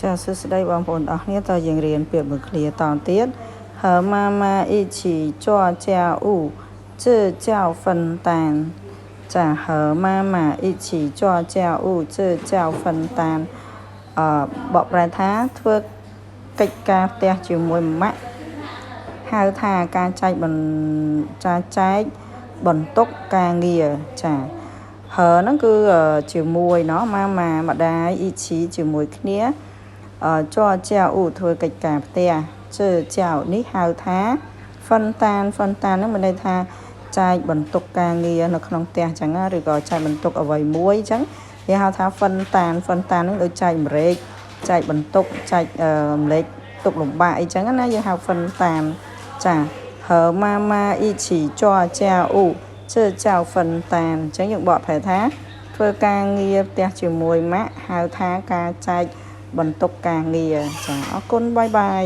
ចាសួស្តីបងប្អូនអរគ្នាតើយើងរៀនពាក្យមួយឃ្លាតទៀត和妈妈一起做家务这叫分担ចា和妈妈一起做家务这叫分担បកប្រែថាធ្វើកិច្ចការផ្ទះជាមួយម៉ាក់ហៅថាការចែកបន្ទុកការងារចាហ្នឹងគឺជាមួយเนาะម៉ាម៉ាម្ដាយអ៊ីឈីជាមួយគ្នាចោចៅធ្វើកិច្ចការផ្ទះជើចៅនេះហៅថាហ្វិនតានហ្នឹងមានន័យថាចែកបន្ទុកការងារនៅក្នុងផ្ទះចឹងឬក៏ចែកបន្ទុកអ្វីមួយចឹងគេហៅថាហ្វិនតានហ្នឹងដូចចែកម្រេចចែកបន្ទុកចែកម្លេចទុកលំបាកអីចឹងណាយើងហៅហ្វិនតានចា和妈妈一起做家务这叫分担អញ្ចឹងយើងបកប្រែថាធ្វើការងារផ្ទះជាមួយម៉ាក់ហៅថាការចែកបន្ទុកការងារចាអរគុណបាយបាយ